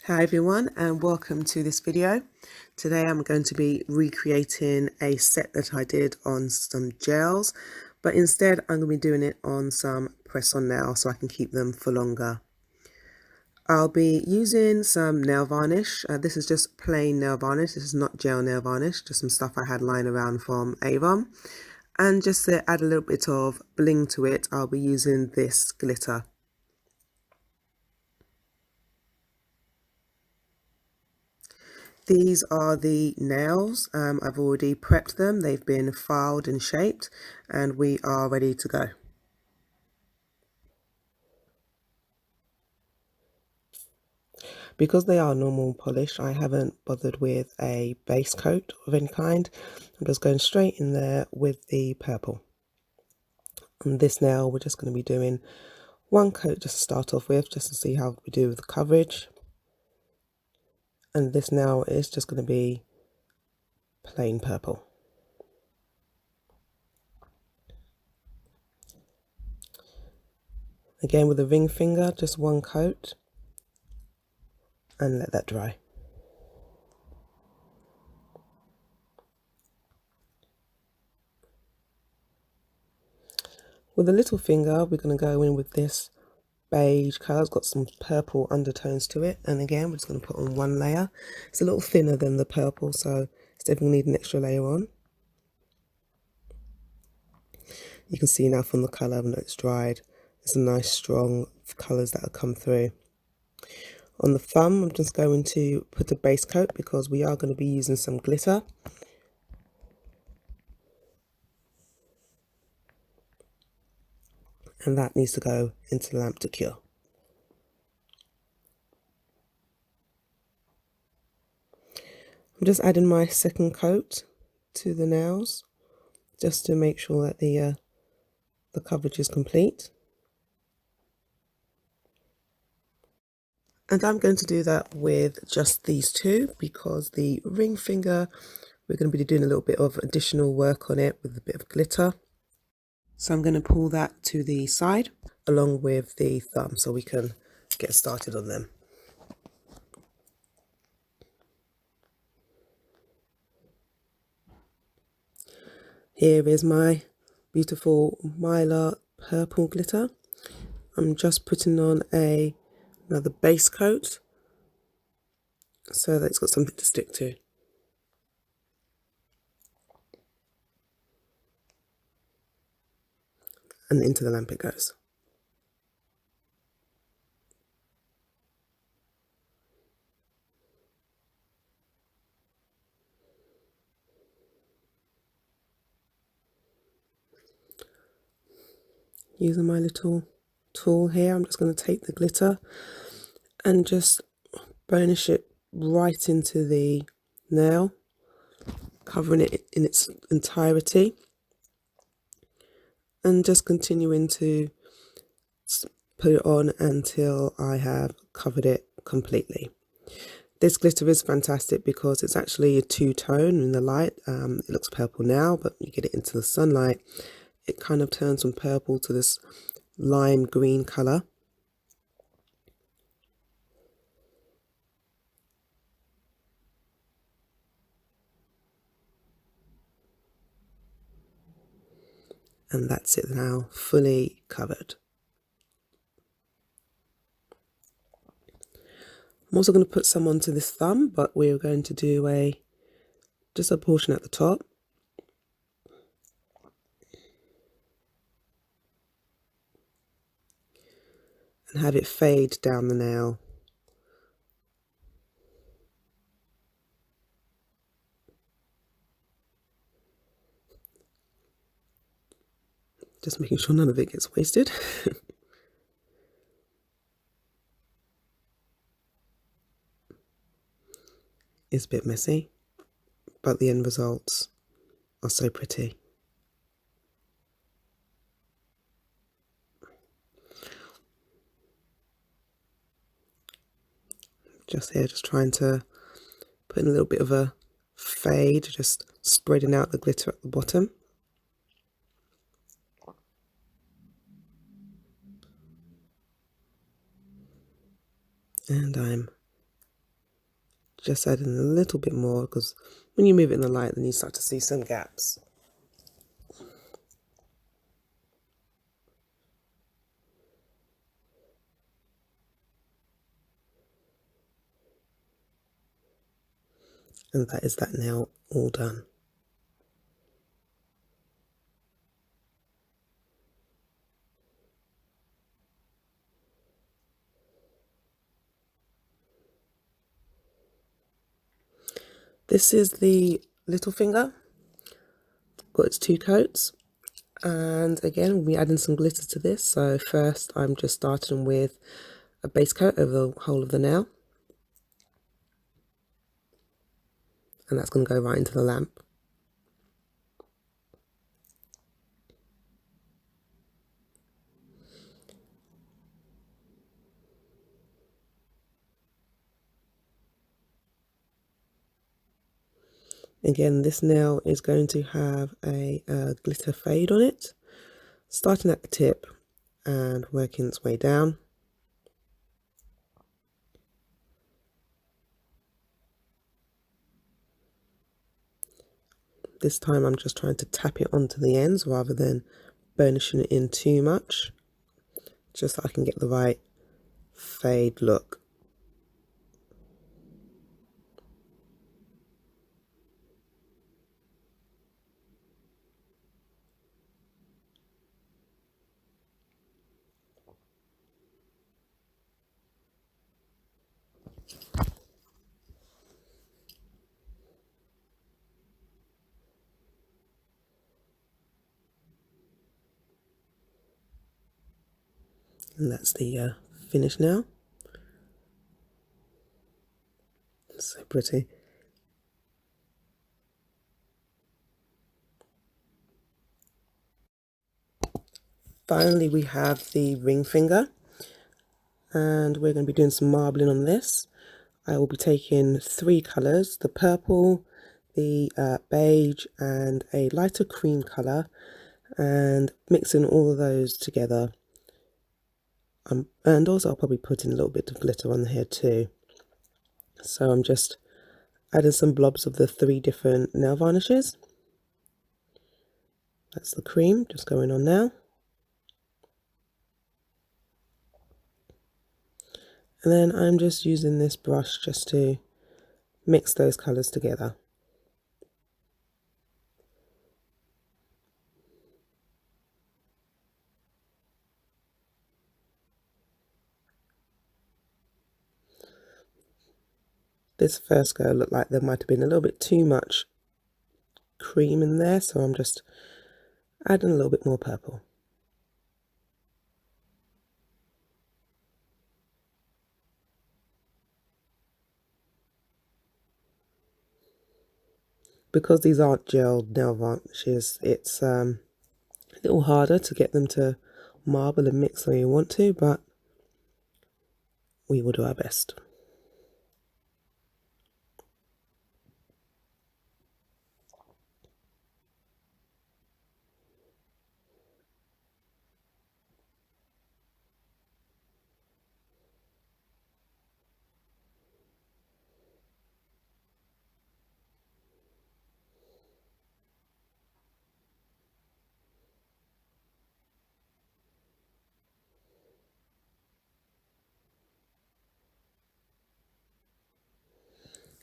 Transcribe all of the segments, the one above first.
Hi everyone and welcome to this video. Today I'm going to be recreating a set that I did on some gels, but instead I'm going to be doing it on some press-on nails so I can keep them for longer. I'll be using some nail varnish. This is just plain nail varnish. This is not gel nail varnish, just some stuff I had lying around from Avon. And just to add a little bit of bling to it, I'll be using this glitter. These are the nails. I've already prepped them. They've been filed and shaped and we are ready to go. Because they are normal polish, I haven't bothered with a base coat of any kind. I'm just going straight in there with the purple. On this nail, we're just going to be doing one coat just to start off with, just to see how we do with the coverage. And this nail is just going to be plain purple. Again with a ring finger, just one coat and let that dry. With a little finger, we're going to go in with this beige colour. It's got some purple undertones to it. And again, we're just going to put on one layer. It's a little thinner than the purple, so it's definitely need an extra layer on. You can see now from the colour when it's dried, there's some nice strong colours that have come through. On the thumb, I'm just going to put a base coat because we are going to be using some glitter. And that needs to go into the lamp to cure. I'm just adding my second coat to the nails just to make sure that the coverage is complete. And I'm going to do that with just these two because the ring finger, we're going to be doing a little bit of additional work on it with a bit of glitter. So I'm going to pull that to the side along with the thumb so we can get started on them. Here is my beautiful Mylar purple glitter. I'm just putting on another base coat so that it's got something to stick to. And into the lamp it goes. Using my little tool here, I'm just going to take the glitter and just burnish it right into the nail, covering it in its entirety, and just continuing to put it on until I have covered it completely. This glitter is fantastic because it's actually a two-tone in the light. It looks purple now, but you get it into the sunlight, it kind of turns from purple to this lime green colour. And that's it now, fully covered. I'm also going to put some onto this thumb, but we're going to do just a portion at the top. And have it fade down the nail. Just making sure none of it gets wasted. It's a bit messy, but the end results are so pretty. Just here, just trying to put in a little bit of a fade, just spreading out the glitter at the bottom. And I'm just add in a little bit more, because when you move it in the light, then you start to see some gaps. And that is that now all done. This is the little finger. Got its 2 coats. And again, we'll be adding some glitter to this. So first I'm just starting with a base coat over the whole of the nail. And that's going to go right into the lamp. Again, this nail is going to have a glitter fade on it, starting at the tip and working its way down. This time I'm just trying to tap it onto the ends rather than burnishing it in too much, just so I can get the right fade look. And that's the finish now. So pretty. Finally, we have the ring finger, and we're going to be doing some marbling on this. I will be taking 3 colours, the purple, the beige and a lighter cream colour, and mixing all of those together. And also I'll probably put in a little bit of glitter on here too. So I'm just adding some blobs of the 3 different nail varnishes. That's the cream just going on now. And then I'm just using this brush just to mix those colours together. This first go looked like there might have been a little bit too much cream in there, so I'm just adding a little bit more purple. Because these aren't gelled nail varnishes, it's a little harder to get them to marble and mix the way you want to, but we will do our best.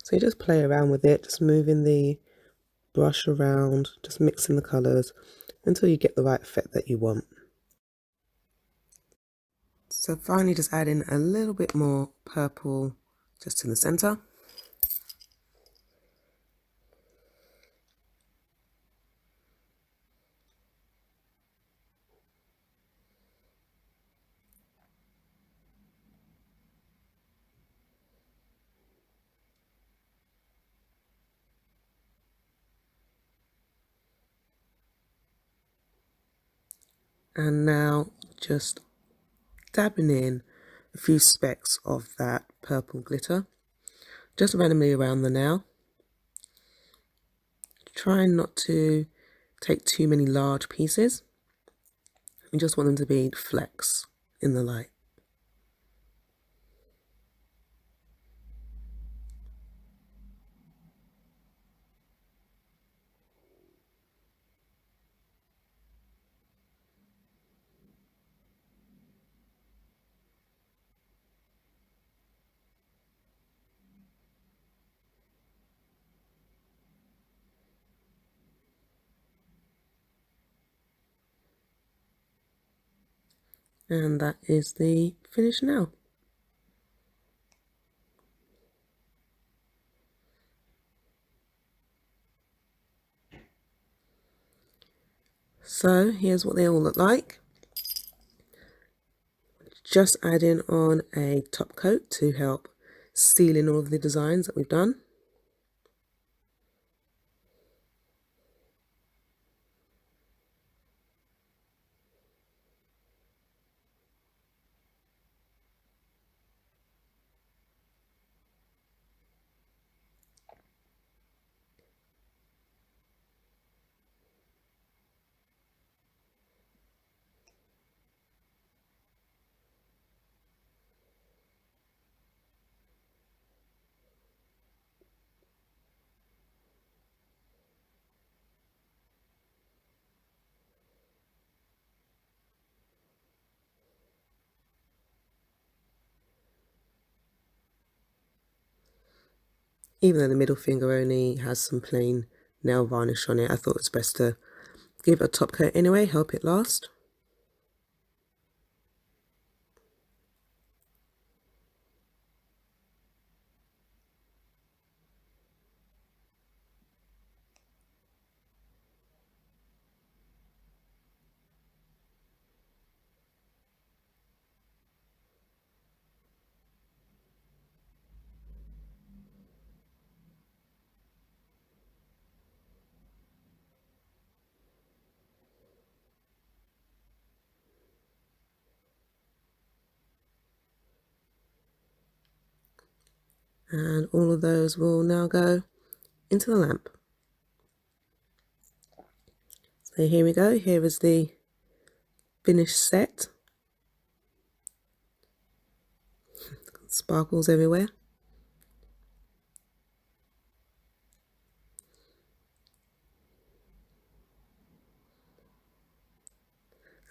So you just play around with it, just moving the brush around, just mixing the colours until you get the right effect that you want. So finally just add in a little bit more purple just in the centre. And now just dabbing in a few specks of that purple glitter, just randomly around the nail. Trying not to take too many large pieces. You just want them to be flecks in the light. And that is the finish now. So here's what they all look like. Just adding on a top coat to help seal in all of the designs that we've done. Even though the middle finger only has some plain nail varnish on it, I thought it was best to give it a top coat anyway, help it last. And all of those will now go into the lamp. So here we go, here is the finished set. Sparkles everywhere.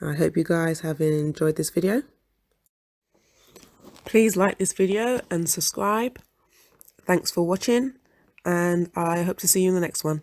I hope you guys have enjoyed this video. Please like this video and subscribe. Thanks for watching, and I hope to see you in the next one.